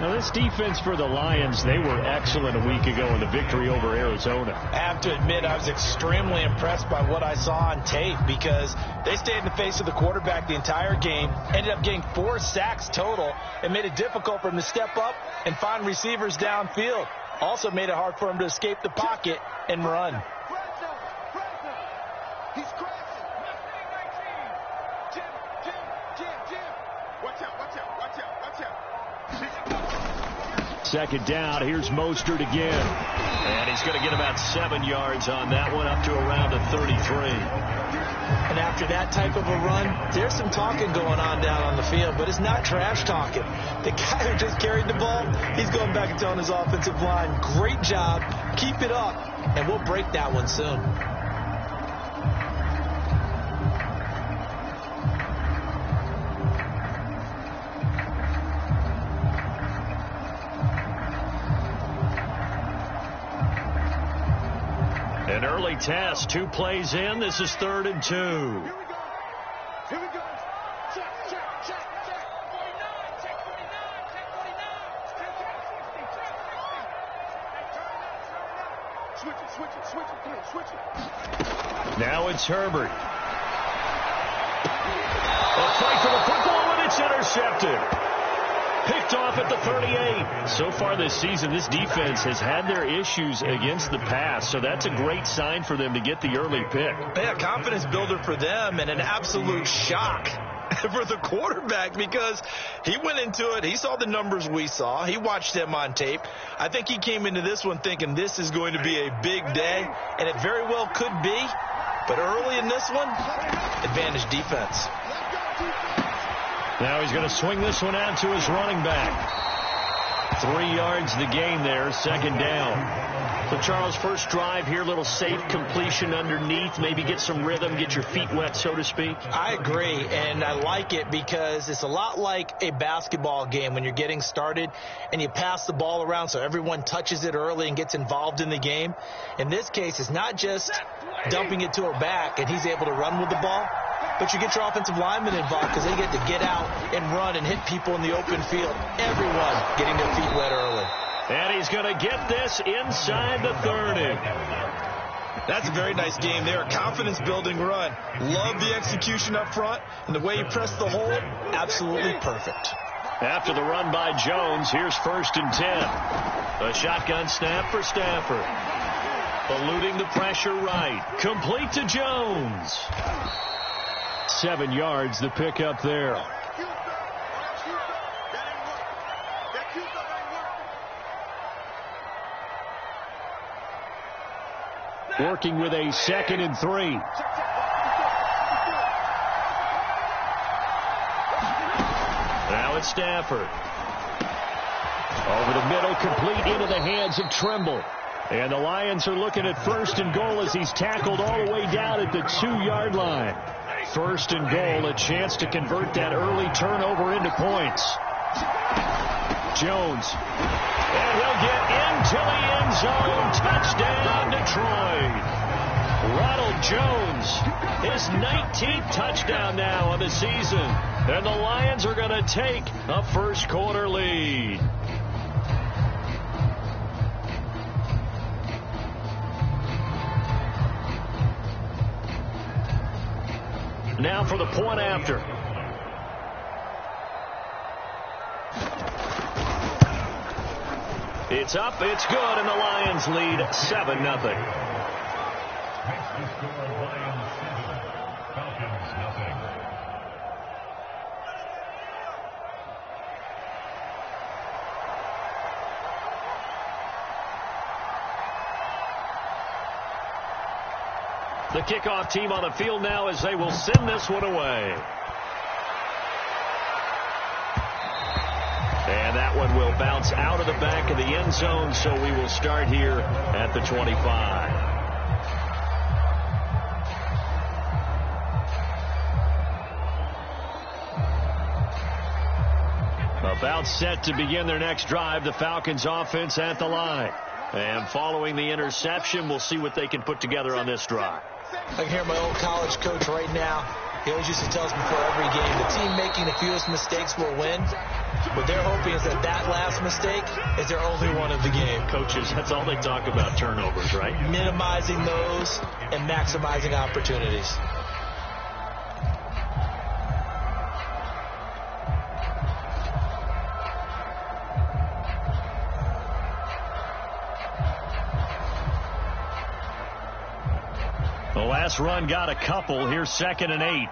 Now, this defense for the Lions, they were excellent a week ago in the victory over Arizona. I have to admit, I was extremely impressed by what I saw on tape because they stayed in the face of the quarterback the entire game, ended up getting 4 sacks total, and made it difficult for him to step up and find receivers downfield. Also made it hard for him to escape the pocket and run. Second down, here's Mostert again. And he's going to get about 7 yards on that one, up to around the 33. And after that type of a run, there's some talking going on down on the field, but it's not trash talking. The guy who just carried the ball, he's going back and telling his offensive line, great job, keep it up, and we'll break that one soon. An early test, 2 plays in. This is 3rd and 2. Here we go. Here we go. Check, check, check, check. 49, check 49, check 49. Check 60. Switch it, come on, switch it. Now it's Herbert. A fight for the football, and it's intercepted. Picked off at the 38. So far this season, this defense has had their issues against the pass, so that's a great sign for them to get the early pick. Yeah, confidence builder for them and an absolute shock for the quarterback because he went into it. He saw the numbers we saw. He watched them on tape. I think he came into this one thinking this is going to be a big day, and it very well could be. But early in this one, advantage defense. Now he's going to swing this one out to his running back. 3 yards the gain there, 2nd down. So, Charles, first drive here, little safe completion underneath, maybe get some rhythm, get your feet wet, so to speak. I agree, and I like it because it's a lot like a basketball game when you're getting started and you pass the ball around so everyone touches it early and gets involved in the game. In this case, it's not just dumping it to a back and he's able to run with the ball, but you get your offensive linemen involved because they get to get out and run and hit people in the open field. Everyone getting their feet wet early. And he's going to get this inside the 30. That's a very nice game there. Confidence-building run. Love the execution up front, and the way he pressed the hole, absolutely perfect. After the run by Jones, here's 1st and 10. A shotgun snap for Stafford. Eluding the pressure right. Complete to Jones. 7 yards, the pickup there. Working with a 2nd and 3. Now it's Stafford. Over the middle, complete into the hands of Trimble. And the Lions are looking at 1st and goal as he's tackled all the way down at the 2-yard line. 1st and goal, a chance to convert that early turnover into points. Jones. And he'll get into the end zone. Touchdown, Detroit. Ronald Jones, his 19th touchdown now on the season. And the Lions are going to take a first-quarter lead. Now for the point after. It's up, it's good, and the Lions lead 7-0. The kickoff team on the field now as they will send this one away. And that one will bounce out of the back of the end zone, so we will start here at the 25. About set to begin their next drive, the Falcons offense at the line. And following the interception, we'll see what they can put together on this drive. I can hear my old college coach right now. He always used to tell us before every game, the team making the fewest mistakes will win. What they're hoping is that last mistake is their only one of the game. Coaches, that's all they talk about, turnovers, right? Minimizing those and maximizing opportunities. The last run got a couple. Here's 2nd and 8.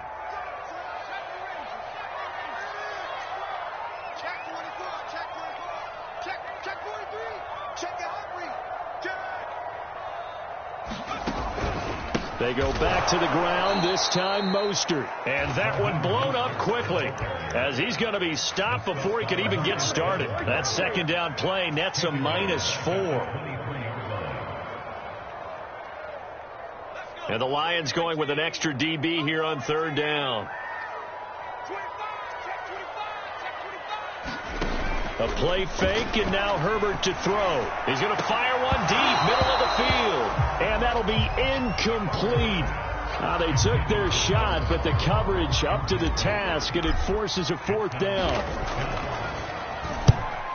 They go back to the ground, this time Mostert. And that one blown up quickly as he's going to be stopped before he could even get started. That 2nd down play nets a -4. And the Lions going with an extra DB here on 3rd down. A play fake, and now Herbert to throw. He's going to fire one deep, middle of the field. And that'll be incomplete. Now they took their shot, but the coverage up to the task, and it forces a 4th down.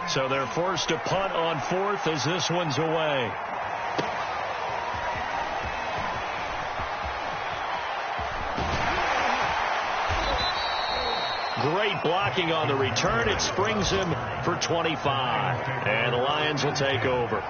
So they're forced to punt on 4th as this one's away. Great blocking on the return. It springs him for 25. And the Lions will take over.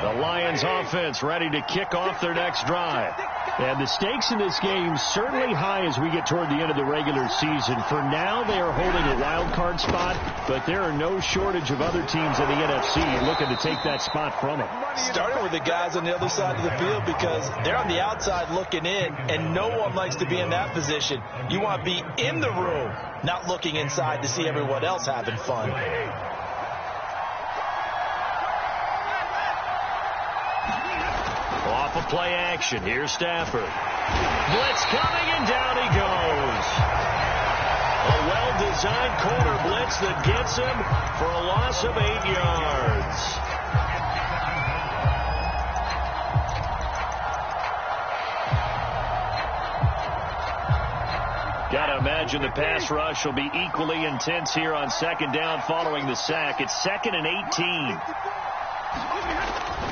The Lions offense ready to kick off their next drive. And the stakes in this game certainly high as we get toward the end of the regular season. For now, they are holding a wild card spot, but there are no shortage of other teams in the NFC looking to take that spot from them. Starting with the guys on the other side of the field because they're on the outside looking in, and no one likes to be in that position. You want to be in the room, not looking inside to see everyone else having fun. Off of play action. Here's Stafford. Blitz coming, and down he goes. A well-designed corner blitz that gets him for a loss of 8 yards. Got to imagine the pass rush will be equally intense here on 2nd down following the sack. It's 2nd and 18.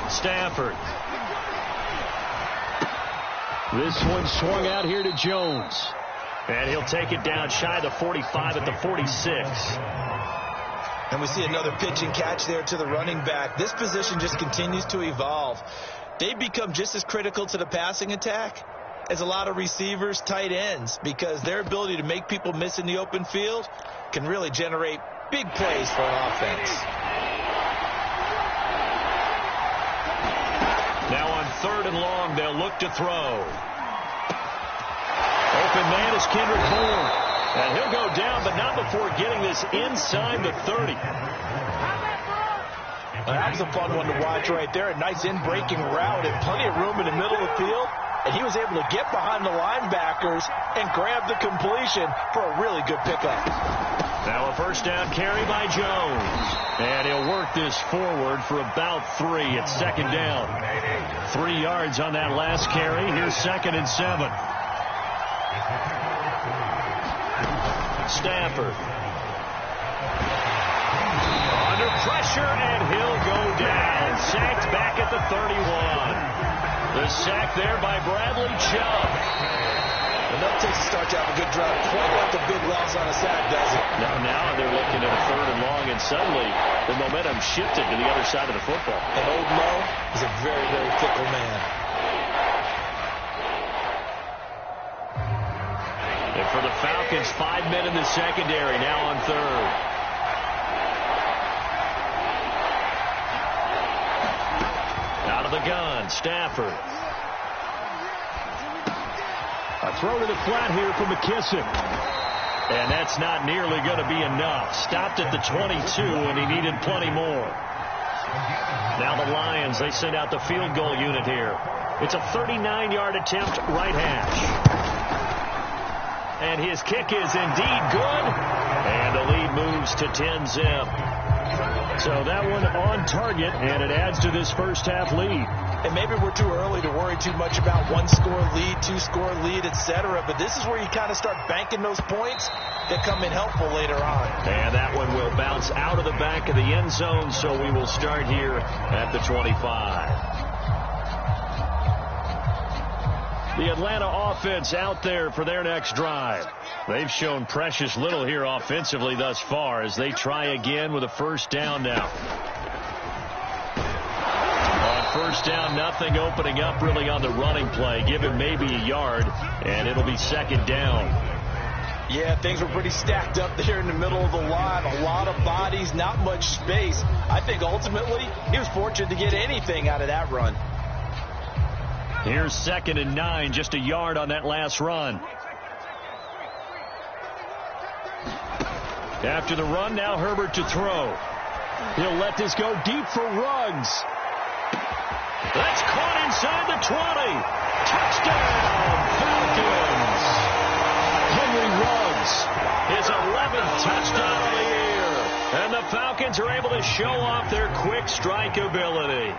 Stafford. This one swung out here to Jones. And he'll take it down shy of the 45 at the 46. And we see another pitch and catch there to the running back. This position just continues to evolve. They become just as critical to the passing attack as a lot of receivers, tight ends, because their ability to make people miss in the open field can really generate big plays for an offense. Now on 3rd and long, they'll look to throw. Open man is Kendrick Bourne. And he'll go down, but not before getting this inside the 30. Well, that was a fun one to watch right there. A nice in-breaking route and plenty of room in the middle of the field. And he was able to get behind the linebackers and grab the completion for a really good pickup. Now a 1st down carry by Jones. And he'll work this forward for about 3. It's 2nd down. 3 yards on that last carry. Here's 2nd and 7. Stafford. Under pressure, and he'll go down. Sacked back at the 31. The sack there by Bradley Chubb. And that takes a start to have a good drive. Quite like a big loss on a sack, does it? Now they're looking at a 3rd and long, and suddenly the momentum shifted to the other side of the football. And Old Mo is a very, very fickle man. And for the Falcons, 5 men in the secondary, now on 3rd. Out of the gun, Stafford. A throw to the flat here for McKissick. And that's not nearly going to be enough. Stopped at the 22, and he needed plenty more. Now the Lions, they send out the field goal unit here. It's a 39-yard attempt, right hash. And his kick is indeed good. And the lead moves to 10-zip. So that one on target, and it adds to this first half lead. And maybe we're too early to worry too much about one-score lead, two-score lead, etc. But this is where you kind of start banking those points that come in helpful later on. And that one will bounce out of the back of the end zone, so we will start here at the 25. The Atlanta offense out there for their next drive. They've shown precious little here offensively thus far as they try again with a first down now. On first down, nothing opening up really on the running play. Give him maybe a yard, and it'll be second down. Yeah, things were pretty stacked up there in the middle of the line. A lot of bodies, not much space. I think ultimately he was fortunate to get anything out of that run. Here's 2nd and 9, just a yard on that last run. After the run, now Herbert to throw. He'll let this go deep for Ruggs. That's caught inside the 20. Touchdown, Falcons. Henry Ruggs, his 11th touchdown of the year. And the Falcons are able to show off their quick strike ability.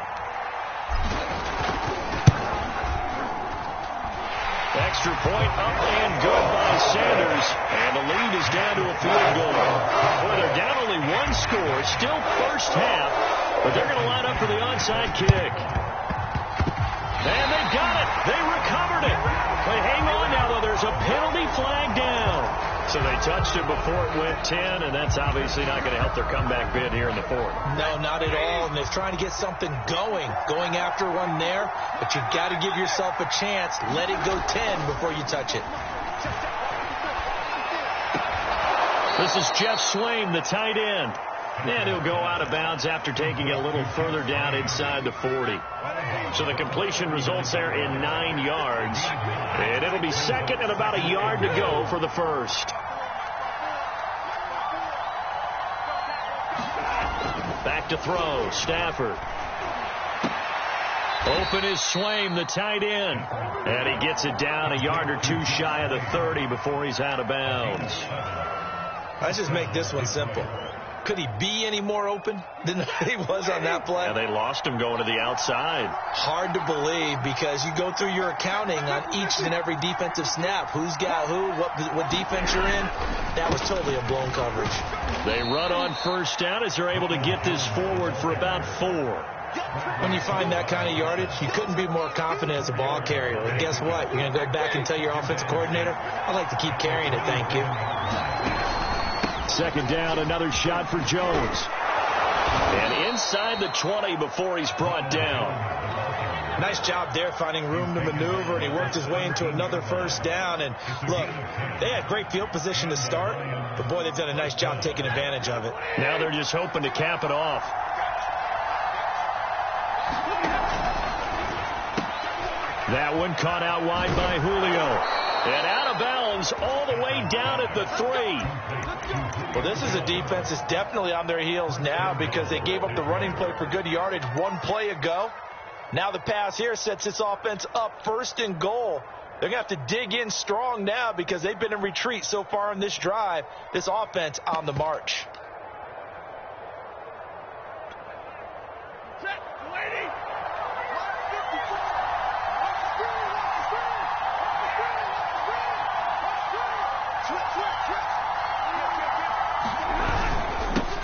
Extra point up and good by Sanders. And the lead is down to a field goal. Well, they're down only one score. Still first half. But they're going to line up for the onside kick. And they got it. They recovered it. But hang on now, though. There's a penalty flag down. So they touched it before it went 10, and that's obviously not going to help their comeback bid here in the fourth. No, not at all. And they're trying to get something going after one there. But you've got to give yourself a chance. Let it go 10 before you touch it. This is Jeff Swaim, the tight end. And he'll go out of bounds after taking it a little further down inside the 40. So the completion results there in 9 yards. And it'll be second and about a yard to go for the first. Back to throw, Stafford. Open is Swaim, the tight end. And he gets it down a yard or two shy of the 30 before he's out of bounds. Let's just make this one simple. Could he be any more open than he was on that play? Yeah, they lost him going to the outside. Hard to believe because you go through your accounting on each and every defensive snap. Who's got who, what defense you're in. That was totally a blown coverage. They run on first down as they're able to get this forward for about 4. When you find that kind of yardage, you couldn't be more confident as a ball carrier. And guess what? You're going to go back and tell your offensive coordinator, I'd like to keep carrying it, thank you. Second down, another shot for Jones. And inside the 20 before he's brought down. Nice job there finding room to maneuver, and he worked his way into another first down. And look, they had great field position to start, but boy, they've done a nice job taking advantage of it. Now they're just hoping to cap it off. That one caught out wide by Julio. And out of bounds all the way down at the 3. Well, this is a defense that's definitely on their heels now because they gave up the running play for good yardage one play ago. Now the pass here sets this offense up 1st and goal. They're going to have to dig in strong now because they've been in retreat so far in this drive. This offense on the march.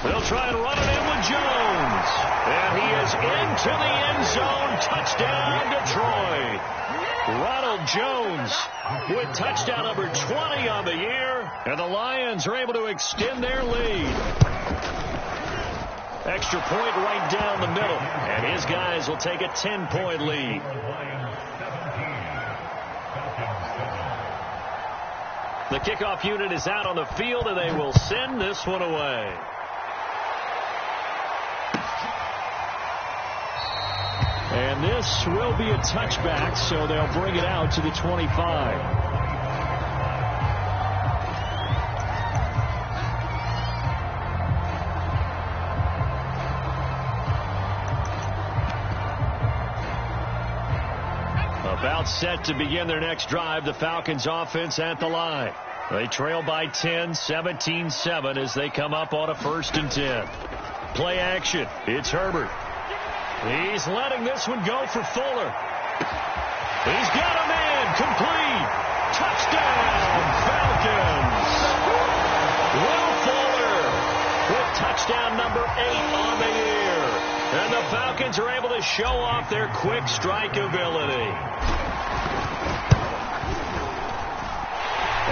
They'll try and run it in with Jones. And he is into the end zone. Touchdown, Detroit. Ronald Jones with touchdown number 20 on the year. And the Lions are able to extend their lead. Extra point right down the middle. And his guys will take a 10-point lead. The kickoff unit is out on the field, and they will send this one away. And this will be a touchback, so they'll bring it out to the 25. About set to begin their next drive, the Falcons offense at the line. They trail by 10, 17-7 as they come up on a 1st and 10. Play action. It's Herbert. He's letting this one go for Fuller. He's got a man. Complete. Touchdown, Falcons. Will Fuller with touchdown number 8 on the year. And the Falcons are able to show off their quick strike ability.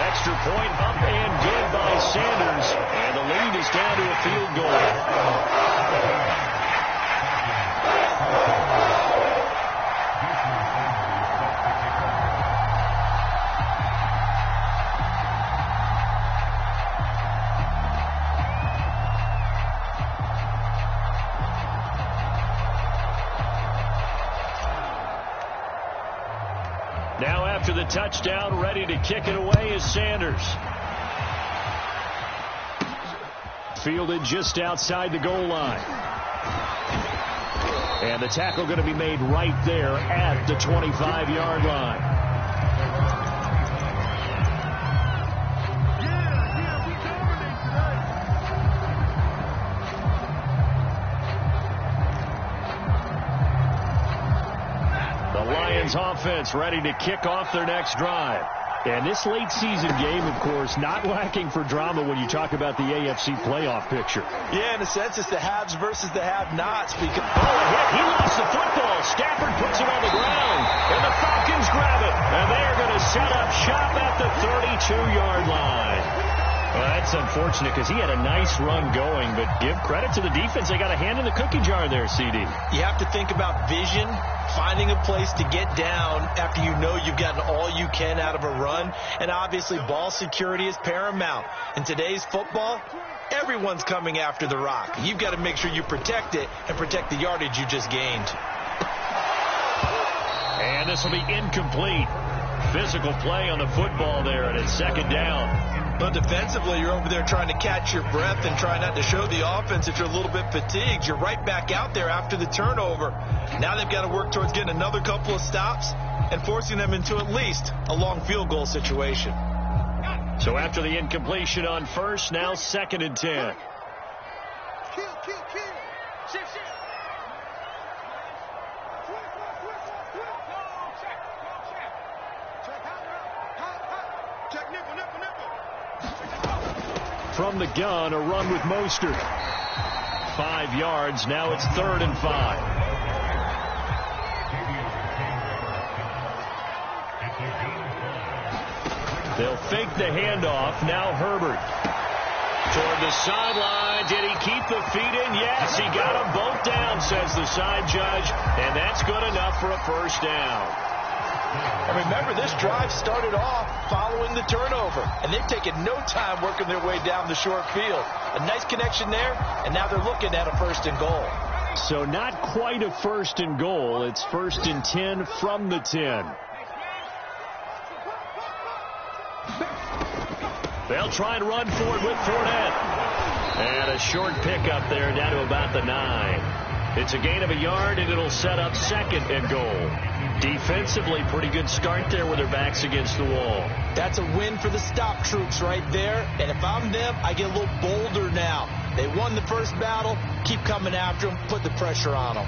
Extra point up and good by Sanders. And the lead is down to a field goal. Now after the touchdown, ready to kick it away is Sanders. Fielded just outside the goal line. And the tackle going to be made right there at the 25-yard line. Offense ready to kick off their next drive. And this late season game, of course, not lacking for drama when you talk about the AFC playoff picture. Yeah, in a sense, it's the haves versus the have-nots. Because he lost the football. Stafford puts it on the ground, and the Falcons grab it. And they're going to set up shop at the 32-yard line. Well, that's unfortunate because he had a nice run going, but give credit to the defense. They got a hand in the cookie jar there, CD. You have to think about vision, finding a place to get down after you know you've gotten all you can out of a run. And obviously, ball security is paramount. In today's football, everyone's coming after the rock. You've got to make sure you protect it and protect the yardage you just gained. And this will be incomplete. Physical play on the football there, and it's second down. But defensively, you're over there trying to catch your breath and try not to show the offense that you're a little bit fatigued. You're right back out there after the turnover. Now they've got to work towards getting another couple of stops and forcing them into at least a long field goal situation. So after the incompletion on first, now 2nd and 10. From the gun, a run with Mostert. 5 yards. Now it's 3rd and 5. They'll fake the handoff. Now Herbert. Toward the sideline. Did he keep the feet in? Yes, he got them both down, says the side judge. And that's good enough for a first down. And remember, this drive started off following the turnover, and they've taken no time working their way down the short field. A nice connection there, and now they're looking at a 1st and goal. So not quite a 1st and goal. It's 1st and 10 from the 10. They'll try and run for it with Fournette. And a short pickup there down to about the 9. It's a gain of a yard, and it'll set up 2nd and goal. Defensively, pretty good start there with their backs against the wall. That's a win for the stop troops right there. And if I'm them, I get a little bolder now. They won the first battle. Keep coming after them. Put the pressure on them.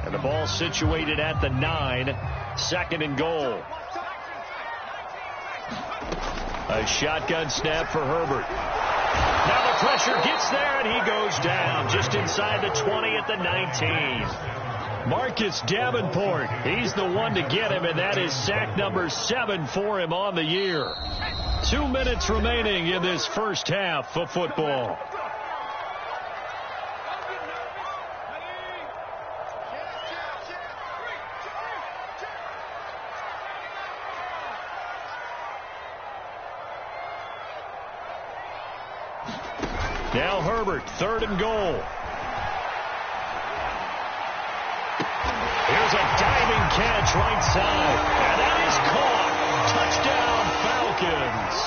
And the ball situated at the 9. 2nd and goal. A shotgun snap for Herbert. Now the pressure gets there, and he goes down just inside the 20 at the 19. Marcus Davenport, he's the one to get him, and that is sack number 7 for him on the year. 2 minutes remaining in this first half of football. Now Herbert, 3rd and goal. Here's a diving catch right side. And that is caught. Touchdown, Falcons.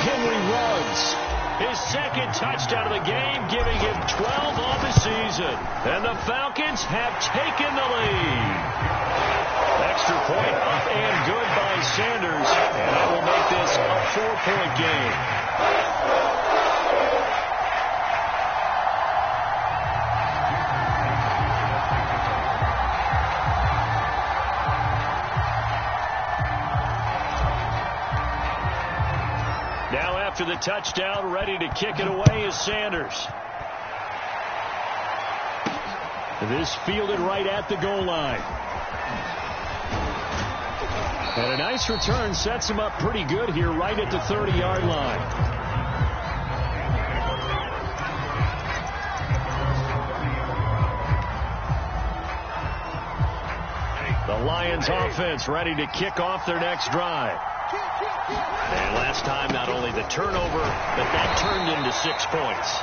Henry Ruggs, his 2nd touchdown of the game, giving him 12 on the season. And the Falcons have taken the lead. Extra point up and good by Sanders. And that will make this a 4-point game. Now after the touchdown, ready to kick it away is Sanders. This fielded right at the goal line. And a nice return sets him up pretty good here right at the 30-yard line. The Lions offense ready to kick off their next drive. And last time, not only the turnover, but that turned into 6 points.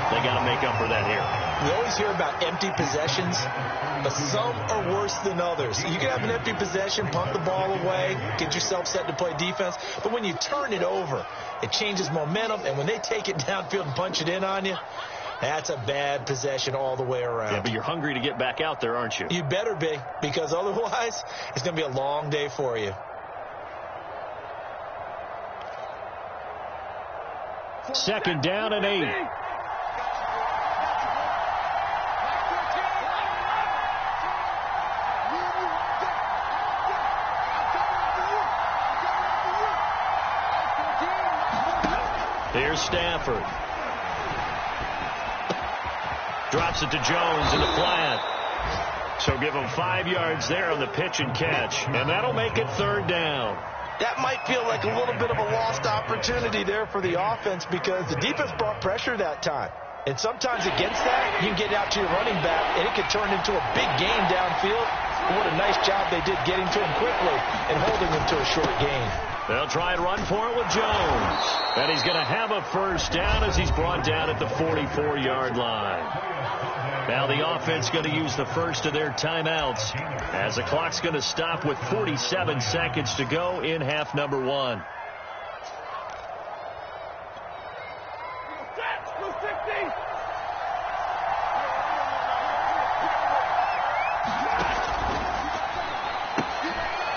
They got to make up for that here. We always hear about empty possessions, but some are worse than others. You can have an empty possession, punt the ball away, get yourself set to play defense, but when you turn it over, it changes momentum, and when they take it downfield and punch it in on you, that's a bad possession all the way around. Yeah, but you're hungry to get back out there, aren't you? You better be, because otherwise, it's going to be a long day for you. Second down and 8. Here's Stafford. Drops it to Jones in the flat. So give him 5 yards there on the pitch and catch. And that'll make it third down. That might feel like a little bit of a lost opportunity there for the offense because the defense brought pressure that time. And sometimes against that, you can get out to your running back, and it could turn into a big game downfield. And what a nice job they did getting to him quickly and holding him to a short gain. They'll try and run for it with Jones. And he's going to have a first down as he's brought down at the 44-yard line. Now the offense going to use the first of their timeouts as the clock's going to stop with 47 seconds to go in half number 1.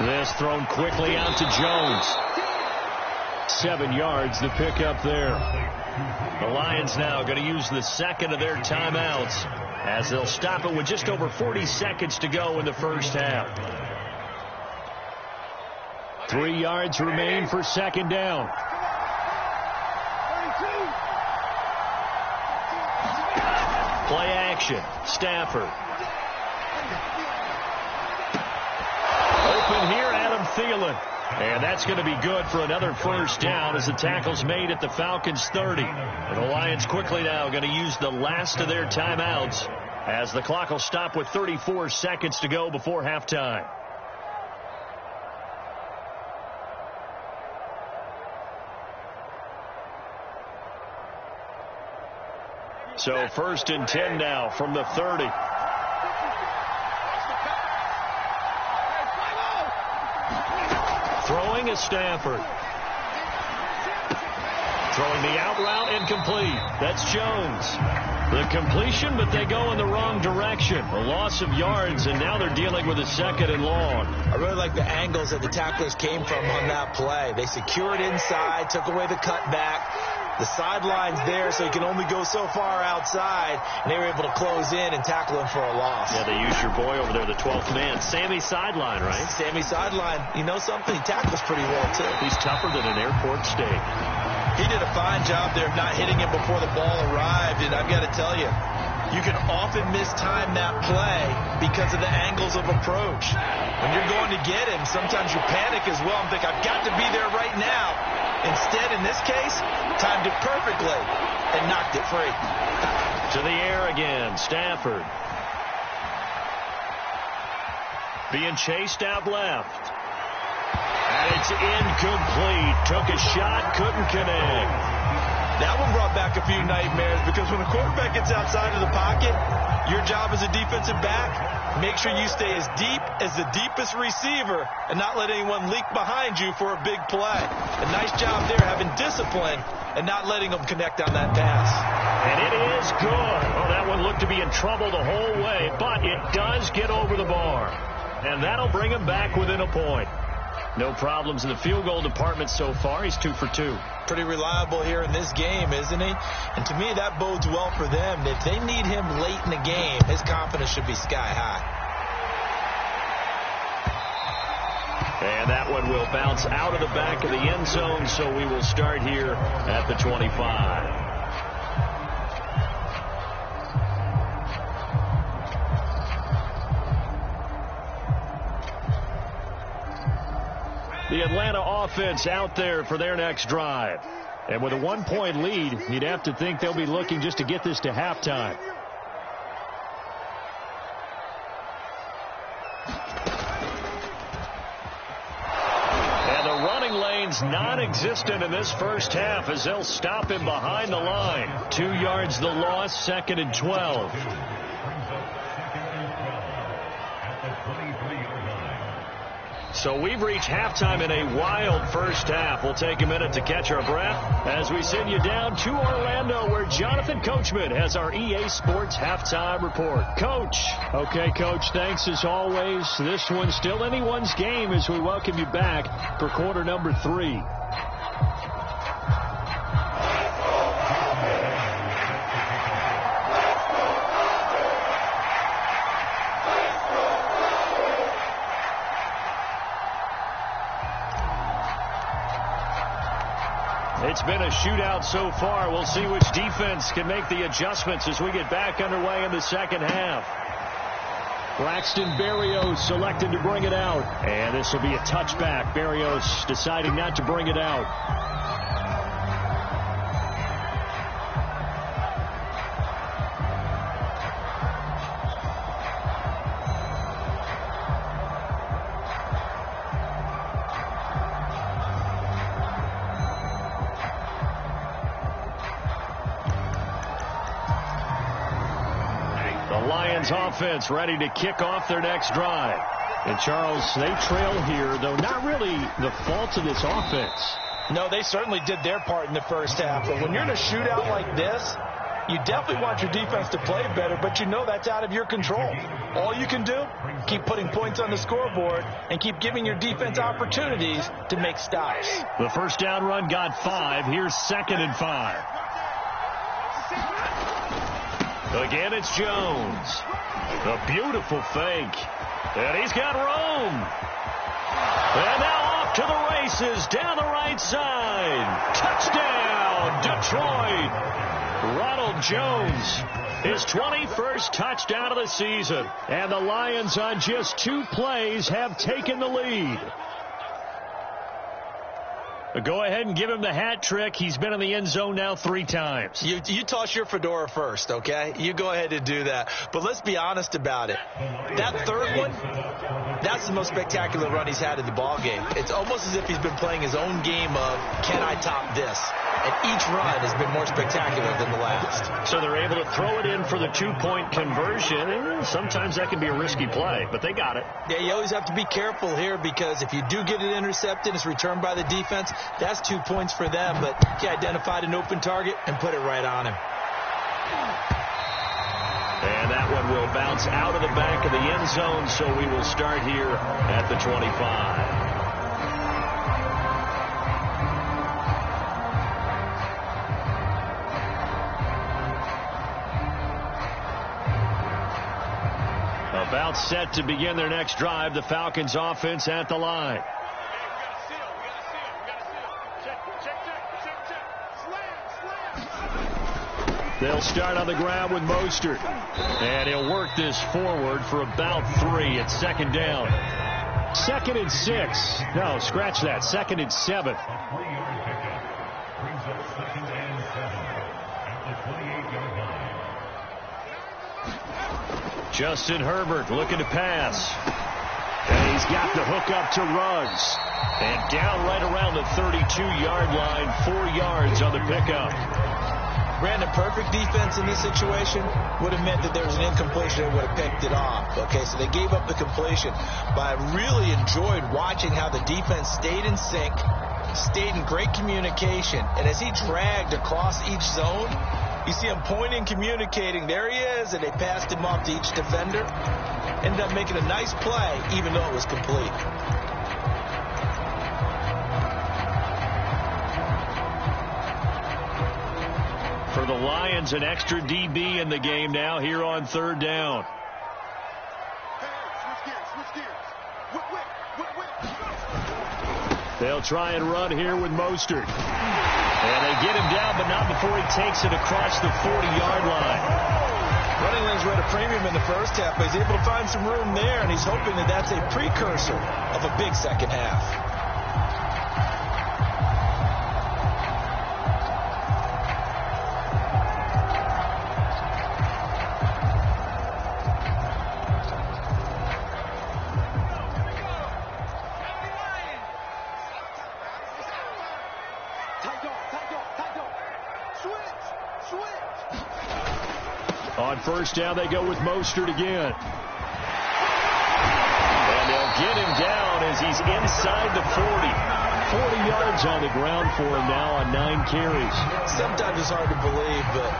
This thrown quickly out to Jones. 7 yards the pickup there. The Lions now going to use the second of their timeouts as they'll stop it with just over 40 seconds to go in the first half. 3 yards remain for second down. Play action. Stafford. Open here, Adam Thielen. And that's going to be good for another first down as the tackle's made at the Falcons' 30. And the Lions quickly now going to use the last of their timeouts as the clock will stop with 34 seconds to go before halftime. So first and 10 now from the 30. Throwing is Stafford. Throwing the out route incomplete. That's Jones. The completion, but they go in the wrong direction. A loss of yards, and now they're dealing with a second and long. I really like the angles that the tacklers came from on that play. They secured inside, took away the cutback. The sideline's there, so he can only go so far outside, and they were able to close in and tackle him for a loss. Yeah, they used your boy over there, the 12th man. Sammy Sideline, right? Sammy Sideline. You know something? He tackles pretty well, too. He's tougher than an airport steak. He did a fine job there of not hitting him before the ball arrived, and I've got to tell you, you can often mistime that play because of the angles of approach. When you're going to get him, sometimes you panic as well and think, I've got to be there right now. Instead, in this case, timed it perfectly and knocked it free. To the air again, Stafford. Being chased out left. And it's incomplete. Took a shot, couldn't connect. That one brought back a few nightmares because when a quarterback gets outside of the pocket, your job as a defensive back, make sure you stay as deep as the deepest receiver and not let anyone leak behind you for a big play. A nice job there having discipline and not letting them connect on that pass. And it is good. Oh, that one looked to be in trouble the whole way, but it does get over the bar. And that'll bring him back within a point. No problems in the field goal department so far. He's 2 for 2. Pretty reliable here in this game, isn't he? And to me, that bodes well for them. If they need him late in the game, his confidence should be sky high. And that one will bounce out of the back of the end zone, so we will start here at the 25. The Atlanta offense out there for their next drive. And with a 1-point lead, you'd have to think they'll be looking just to get this to halftime. And the running lane's non-existent in this first half as they'll stop him behind the line. 2 yards the loss, 2nd and 12. So we've reached halftime in a wild first half. We'll take a minute to catch our breath as we send you down to Orlando, where Jonathan Coachman has our EA Sports halftime report. Coach. Okay, Coach, thanks as always. This one's still anyone's game as we welcome you back for quarter number 3. It's been a shootout so far. We'll see which defense can make the adjustments as we get back underway in the second half. Braxton Berrios selected to bring it out. And this will be a touchback. Berrios deciding not to bring it out. Offense ready to kick off their next drive. And Charles, they trail here, though not really the fault of this offense. No, they certainly did their part in the first half. But when you're in a shootout like this, you definitely want your defense to play better, but you know that's out of your control. All you can do, keep putting points on the scoreboard and keep giving your defense opportunities to make stops. The first down run got 5. Here's 2nd and 5. Again, it's Jones. A beautiful fake. And he's got room. And now off to the races down the right side. Touchdown, Detroit. Ronald Jones, his 21st touchdown of the season. And the Lions on just 2 plays have taken the lead. Go ahead and give him the hat trick. He's been in the end zone now 3 times. You toss your fedora first, okay? You go ahead and do that. But let's be honest about it. That third one, that's the most spectacular run he's had in the ballgame. It's almost as if he's been playing his own game of, can I top this? And each run has been more spectacular than the last. So they're able to throw it in for the 2-point conversion. And sometimes that can be a risky play, but they got it. Yeah, you always have to be careful here because if you do get it intercepted, it's returned by the defense. That's 2 points for them, but he identified an open target and put it right on him. And that one will bounce out of the back of the end zone, so we will start here at the 25. About set to begin their next drive, the Falcons offense at the line. They'll start on the ground with Mostert. And he'll work this forward for about 3. It's 2nd down. 2nd and 6. No, scratch that. 2nd and 7. Justin Herbert looking to pass. And he's got the hook up to Ruggs. And down right around the 32-yard line. 4 yards on the pickup. Brandon, perfect defense in this situation would have meant that there was an incompletion and would have picked it off. Okay, so they gave up the completion. But I really enjoyed watching how the defense stayed in sync, stayed in great communication. And as he dragged across each zone, You see him pointing, communicating. There he is, and they passed him off to each defender. Ended up making a nice play, even though it was complete. For the Lions, an extra DB in the game now here on third down. They'll try and run here with Mostert. And they get him down, but not before he takes it across the 40-yard line. Running lanes were at a premium in the first half, but he's able to find some room there, and he's hoping that that's a precursor of a big second half. On first down, they go with Mostert again. And they'll get him down as he's inside the 40. 40 yards on the ground for him now on 9 carries. Sometimes it's hard to believe, but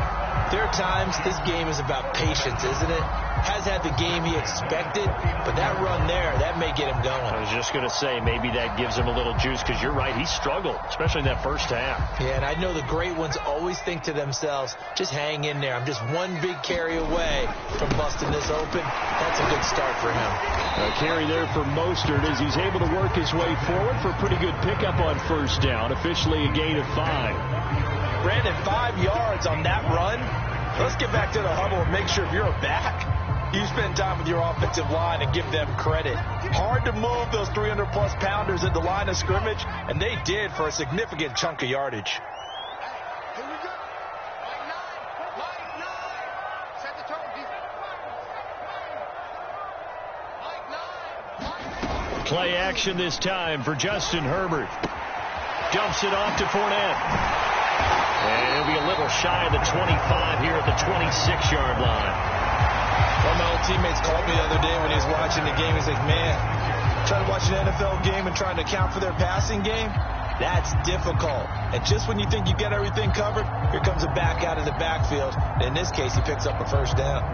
there are times this game is about patience, isn't it? Has had the game he expected, but that run there, that may get him going. I was just going to say, maybe that gives him a little juice, because you're right, he struggled, especially in that first half. Yeah, and I know the great ones always think to themselves, just hang in there. I'm just one big carry away from busting this open. That's a good start for him. A carry there for Mostert as he's able to work his way forward for a pretty good pickup on first down, officially a gain of 5. Brandon, 5 yards on that run. Let's get back to the huddle and make sure if you're a back, you spend time with your offensive line and give them credit. Hard to move those 300-plus pounders at the line of scrimmage, and they did for a significant chunk of yardage. Here we go. Line 9. Set the tone, defense. Line 9. Play action this time for Justin Herbert. Dumps it off to Fournette. And he'll be a little shy of the 25 here at the 26-yard line. One of my old teammates called me the other day when he was watching the game. He's like, man, trying to watch an NFL game and trying to account for their passing game, that's difficult. And just when you think you get everything covered, here comes a back out of the backfield. And in this case, he picks up a first down.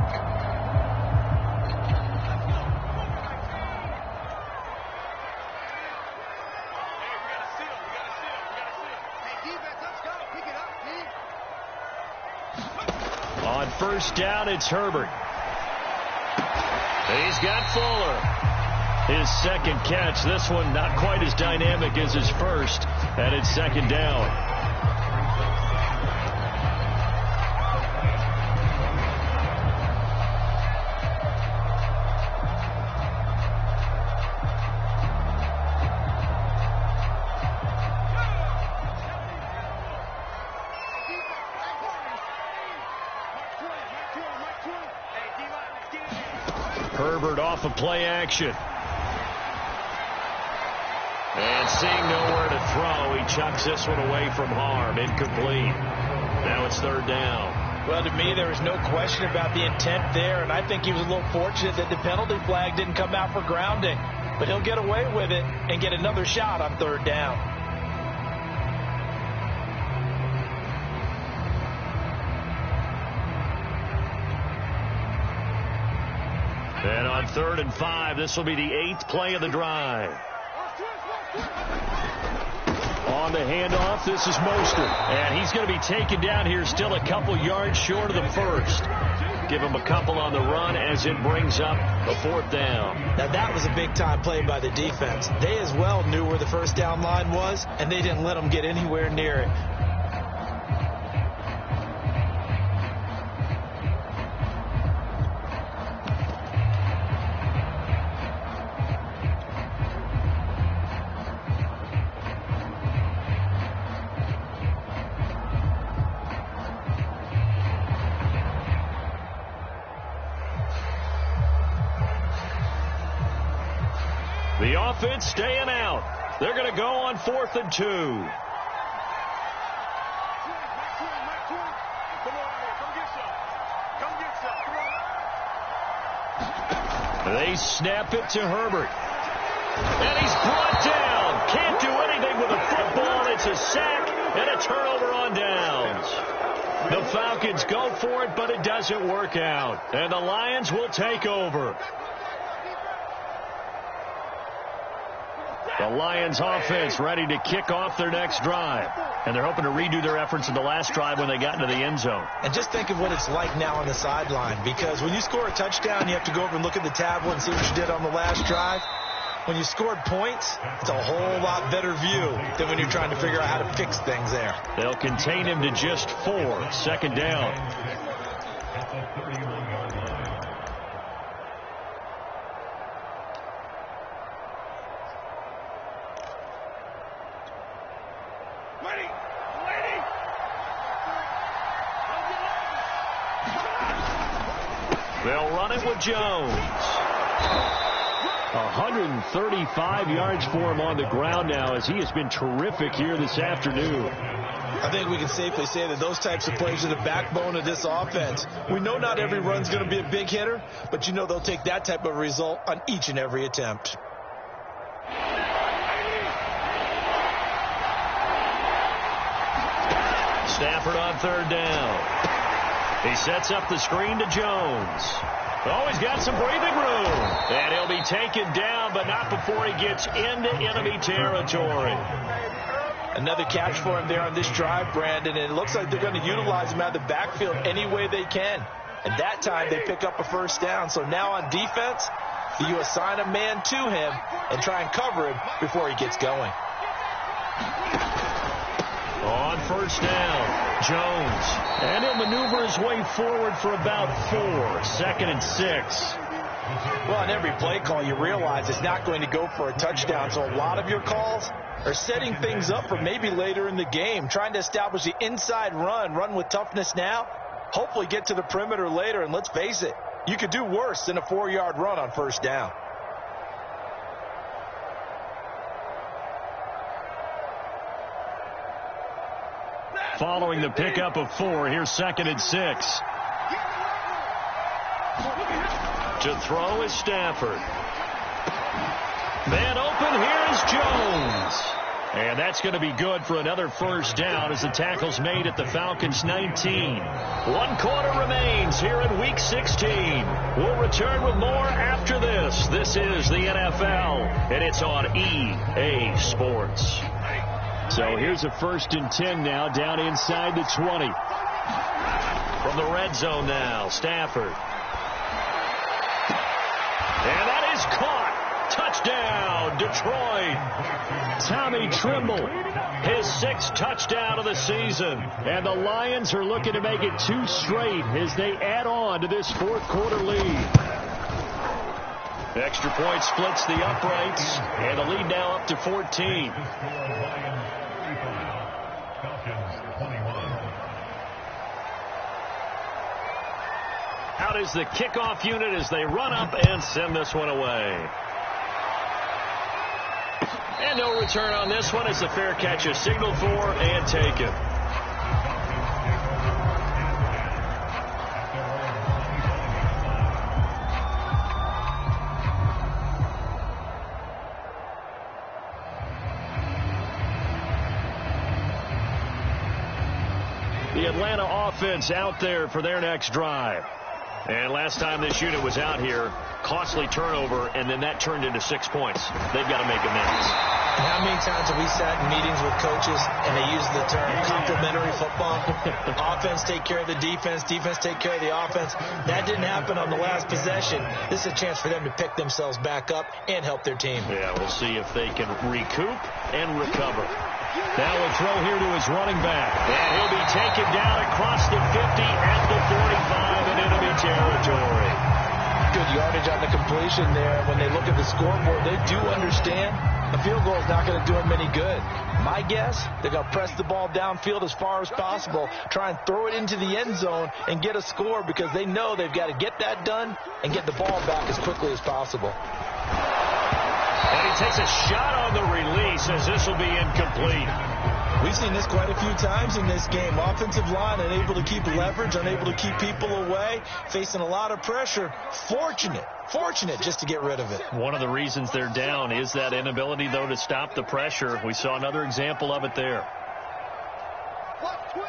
On first down, it's Herbert. He's got Fuller. His second catch. This one not quite as dynamic as his first. And it's second down. Herbert off of play action. And seeing nowhere to throw, he chucks this one away from harm. Incomplete. Now it's third down. Well, to me, there was no question about the intent there, and I think he was a little fortunate that the penalty flag didn't come out for grounding. But he'll get away with it and get another shot on third down. And on 3rd and 5, this will be the 8th play of the drive. On the handoff, this is Mostert. And he's going to be taken down here still a couple yards short of the first. Give him a couple on the run as it brings up a 4th down. Now that was a big-time play by the defense. They as well knew where the first down line was, and they didn't let them get anywhere near it. The offense staying out. They're going to go on 4th and 2. They snap it to Herbert. And he's brought down. Can't do anything with a football. It's a sack and a turnover on downs. The Falcons go for it, but it doesn't work out. And the Lions will take over. The Lions offense ready to kick off their next drive. And they're hoping to redo their efforts in the last drive when they got into the end zone. And just think of what it's like now on the sideline, because when you score a touchdown, you have to go over and look at the tablet and see what you did on the last drive. When you scored points, it's a whole lot better view than when you're trying to figure out how to fix things there. They'll contain him to just 4. Second down. They'll run it with Jones. 135 yards for him on the ground now, as he has been terrific here this afternoon. I think we can safely say that those types of plays are the backbone of this offense. We know not every run's going to be a big hitter, but you know they'll take that type of result on each and every attempt. Stafford on third down. He sets up the screen to Jones. Oh, he's got some breathing room. And he'll be taken down, but not before he gets into enemy territory. Another catch for him there on this drive, Brandon, and it looks like they're going to utilize him out of the backfield any way they can. And that time they pick up a first down. So now on defense, you assign a man to him and try and cover him before he gets going. On first down, Jones. And he'll maneuver his way forward for about 4. Second and 6. Well, on every play call, you realize it's not going to go for a touchdown. So a lot of your calls are setting things up for maybe later in the game, trying to establish the inside run with toughness now, hopefully get to the perimeter later. And let's face it, you could do worse than a 4-yard run on first down. Following the pickup of 4, here's second and 6. To throw is Stafford. Man open, here's Jones. And that's going to be good for another first down as the tackle's made at the Falcons' 19. 1 quarter remains here in Week 16. We'll return with more after this. This is the NFL, and it's on EA Sports. So here's a first and 10 now, down inside the 20. From the red zone now, Stafford. And that is caught. Touchdown, Detroit. Tommy Tremble, his 6th touchdown of the season. And the Lions are looking to make it 2 straight as they add on to this 4th quarter lead. Extra point splits the uprights, and the lead now up to 14. Out is the kickoff unit as they run up and send this one away. And no return on this one as the fair catch is signaled for and taken. The Atlanta offense out there for their next drive. And last time this unit was out here, costly turnover, and then that turned into 6 points. They've got to make amends. And how many times have we sat in meetings with coaches and they use the term complementary football? Offense take care of the defense, defense take care of the offense. That didn't happen on the last possession. This is a chance for them to pick themselves back up and help their team. Yeah, we'll see if they can recoup and recover. Now a throw here to his running back. And he'll be taken down across the 50 at the 45 in enemy territory. Good yardage on the completion there. When they look at the scoreboard, they do understand a field goal is not going to do them any good. My guess, they're going to press the ball downfield as far as possible, try and throw it into the end zone and get a score because they know they've got to get that done and get the ball back as quickly as possible. And he takes a shot on the release as this will be incomplete. We've seen this quite a few times in this game. Offensive line unable to keep leverage, unable to keep people away, facing a lot of pressure. Fortunate just to get rid of it. One of the reasons they're down is that inability, though, to stop the pressure. We saw another example of it there. Watch twist.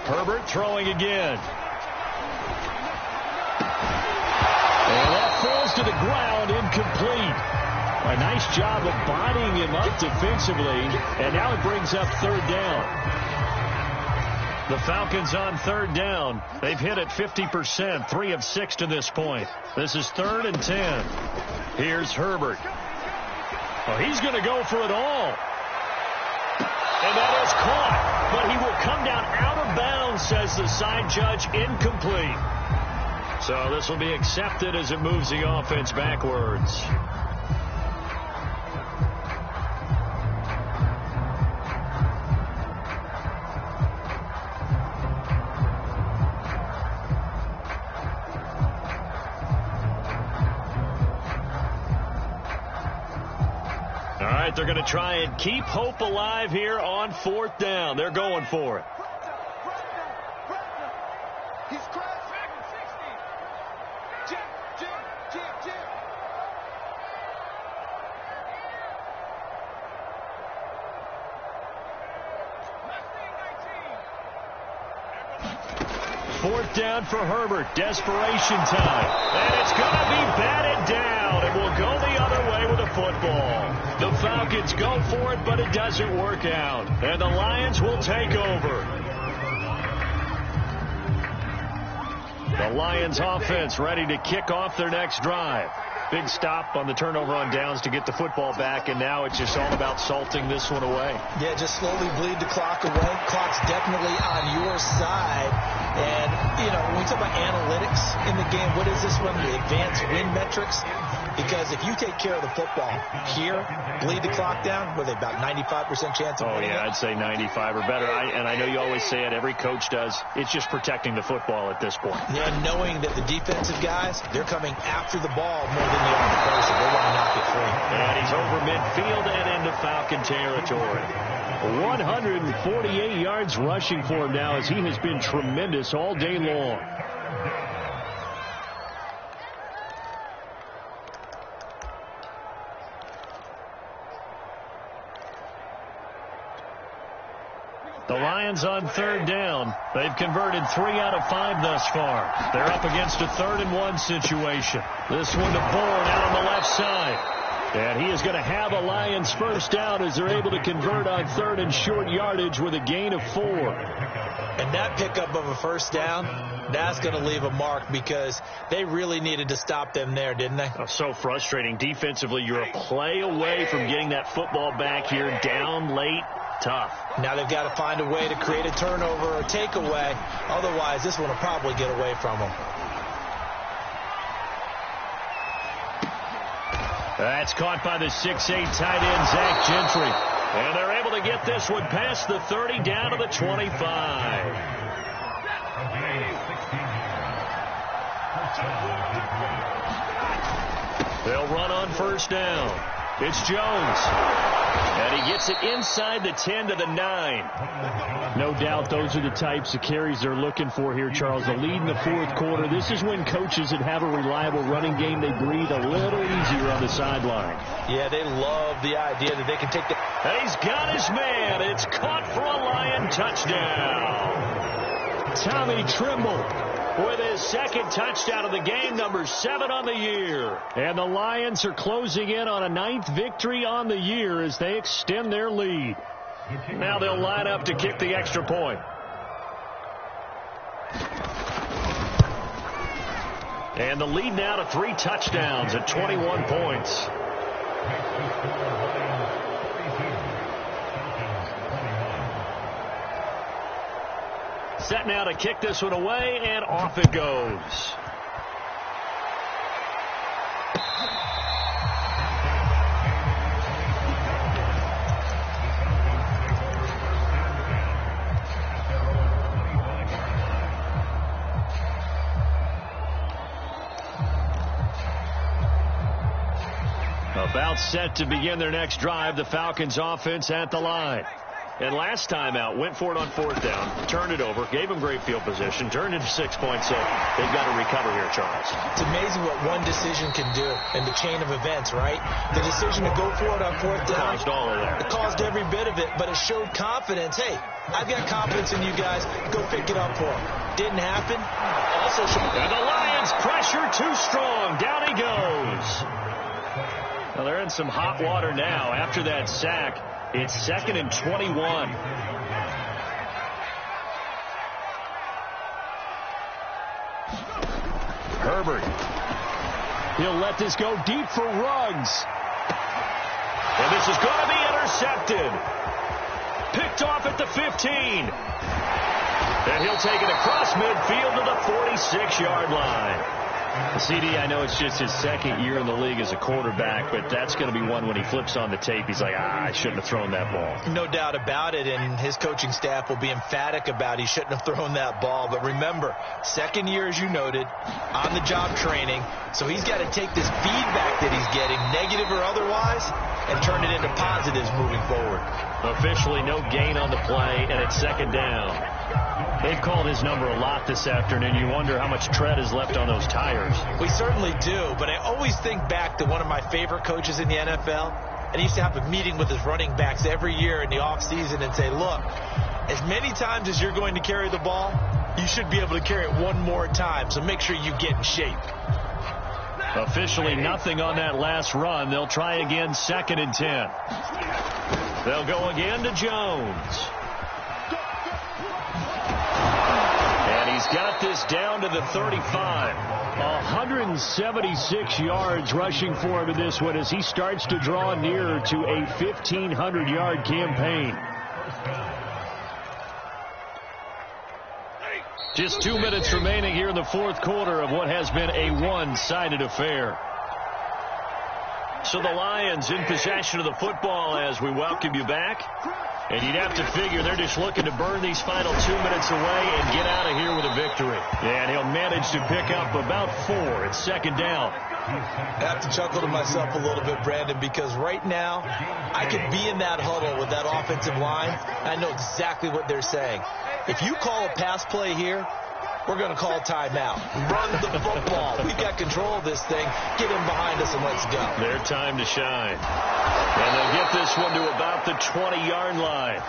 Herbert throwing again. And that falls to the ground, incomplete. A nice job of bodying him up defensively, and now it brings up third down. The Falcons on third down. They've hit it 50%, 3 of 6 to this point. This is 3rd and 10. Here's Herbert. Oh, he's going to go for it all. And that is caught, but he will come down out of bounds, says the side judge, incomplete. So this will be accepted as it moves the offense backwards. All right, they're going to try and keep hope alive here on 4th down. They're going for it. He's crashed. 60. Jim. 4th down for Herbert. Desperation time. And it's going to be batted down. It will go the other way with the football. The Falcons go for it, but it doesn't work out. And the Lions will take over. The Lions offense ready to kick off their next drive. Big stop on the turnover on downs to get the football back, and now it's just all about salting this one away. Yeah, just slowly bleed the clock away. Clock's definitely on your side. And, you know, when we talk about analytics in the game, what is this one? The advanced win metrics? Because if you take care of the football here, bleed the clock down, with about 95% chance of winning. Oh, yeah, I'd say 95 or better. And I know you always say it, every coach does. It's just protecting the football at this point. Yeah, knowing that the defensive guys, they're coming after the ball more than the offense. They want to knock it free. And he's over midfield and into Falcon territory. 148 yards rushing for him now, as he has been tremendous all day long. The Lions on third down. They've converted 3 out of 5 thus far. They're up against a 3rd and 1 situation. This one to Bourne out on the left side. And he is going to have a Lions first down as they're able to convert on 3rd and short yardage with a gain of 4. And that pickup of a first down, that's going to leave a mark, because they really needed to stop them there, didn't they? Oh, so frustrating. Defensively, you're a play away from getting that football back here, down late. Tough. Now they've got to find a way to create a turnover or takeaway. Otherwise, this one will probably get away from them. That's caught by the 6'8" tight end, Zach Gentry. And they're able to get this one past the 30 down to the 25. They'll run on first down. It's Jones. And he gets it inside the 10 to the 9. No doubt those are the types of carries they're looking for here, Charles. The lead in the 4th quarter. This is when coaches that have a reliable running game, they breathe a little easier on the sideline. Yeah, they love the idea that they can take the... And he's got his man. It's caught for a Lion touchdown. Tommy Trimble with his 2nd touchdown of the game, number 7 on the year. And the Lions are closing in on a 9th victory on the year as they extend their lead. Now they'll line up to kick the extra point. And the lead now to 3 touchdowns at 21 points. Set now to kick this one away, and off it goes. About set to begin their next drive, the Falcons offense at the line. And last time out, went for it on 4th down, turned it over, gave him great field position, turned into 6 points, so they've got to recover here, Charles. It's amazing what one decision can do in the chain of events, right? The decision to go for it on 4th down. Caused all of that. It caused every bit of it, but it showed confidence. Hey, I've got confidence in you guys. Go pick it up for him. Didn't happen. Also, and the Lions pressure too strong. Down he goes. Well, they're in some hot water now after that sack. It's 2nd and 21. Herbert. He'll let this go deep for Ruggs. And this is going to be intercepted. Picked off at the 15. And he'll take it across midfield to the 46-yard line. CD, I know it's just his 2nd year in the league as a quarterback, but that's going to be one when he flips on the tape. He's like, I shouldn't have thrown that ball. No doubt about it, and his coaching staff will be emphatic about he shouldn't have thrown that ball. But remember, 2nd year, as you noted, on-the-job training, so he's got to take this feedback that he's getting, negative or otherwise, and turn it into positives moving forward. Officially no gain on the play, and it's 2nd down. They've called his number a lot this afternoon. You wonder how much tread is left on those tires. We certainly do, but I always think back to one of my favorite coaches in the NFL, and he used to have a meeting with his running backs every year in the offseason and say, look, as many times as you're going to carry the ball, you should be able to carry it one more time, so make sure you get in shape. Officially nothing on that last run. They'll try again, 2nd and 10. They'll go again to Jones. And he's got this down to the 35. 176 yards rushing for him in this one as he starts to draw nearer to a 1,500-yard campaign. Just 2 minutes remaining here in the 4th quarter of what has been a one-sided affair. So the Lions in possession of the football as we welcome you back. And you'd have to figure they're just looking to burn these final 2 minutes away and get out of here with a victory. And he'll manage to pick up about 4. It's 2nd down. I have to chuckle to myself a little bit, Brandon, because right now I could be in that huddle with that offensive line. I know exactly what they're saying. If you call a pass play here, we're going to call timeout. Run the football. We've got control of this thing. Get him behind us and let's go. Their time to shine. And they'll get this one to about the 20-yard line.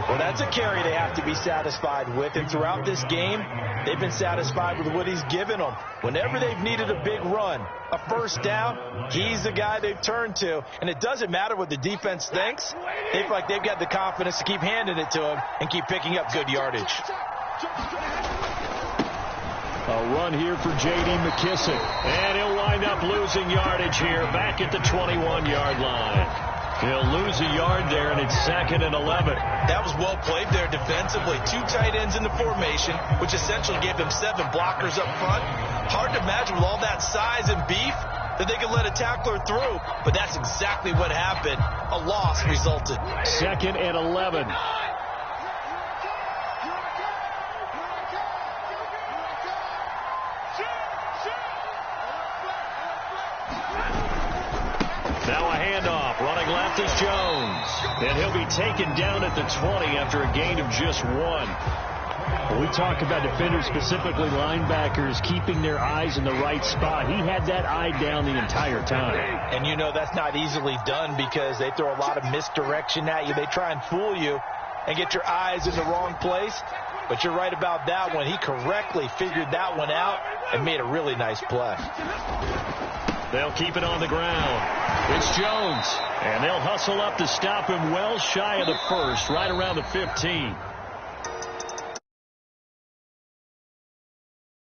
Well, that's a carry they have to be satisfied with. And throughout this game, they've been satisfied with what he's given them. Whenever they've needed a big run, a 1st down, he's the guy they've turned to. And it doesn't matter what the defense thinks. They feel like they've got the confidence to keep handing it to him and keep picking up good yardage. A run here for J.D. McKissick. And he'll wind up losing yardage here back at the 21-yard line. He'll lose a yard there, and it's 2nd and 11. That was well played there defensively. 2 tight ends in the formation, which essentially gave them 7 blockers up front. Hard to imagine with all that size and beef that they could let a tackler through. But that's exactly what happened. A loss resulted. 2nd and 11. Now a handoff. Running left is Jones. And he'll be taken down at the 20 after a gain of just 1. When we talk about defenders, specifically linebackers, keeping their eyes in the right spot, he had that eye down the entire time. And you know that's not easily done because they throw a lot of misdirection at you. They try and fool you and get your eyes in the wrong place. But you're right about that one. He correctly figured that one out and made a really nice play. They'll keep it on the ground. It's Jones. And they'll hustle up to stop him well shy of the 1st, right around the 15.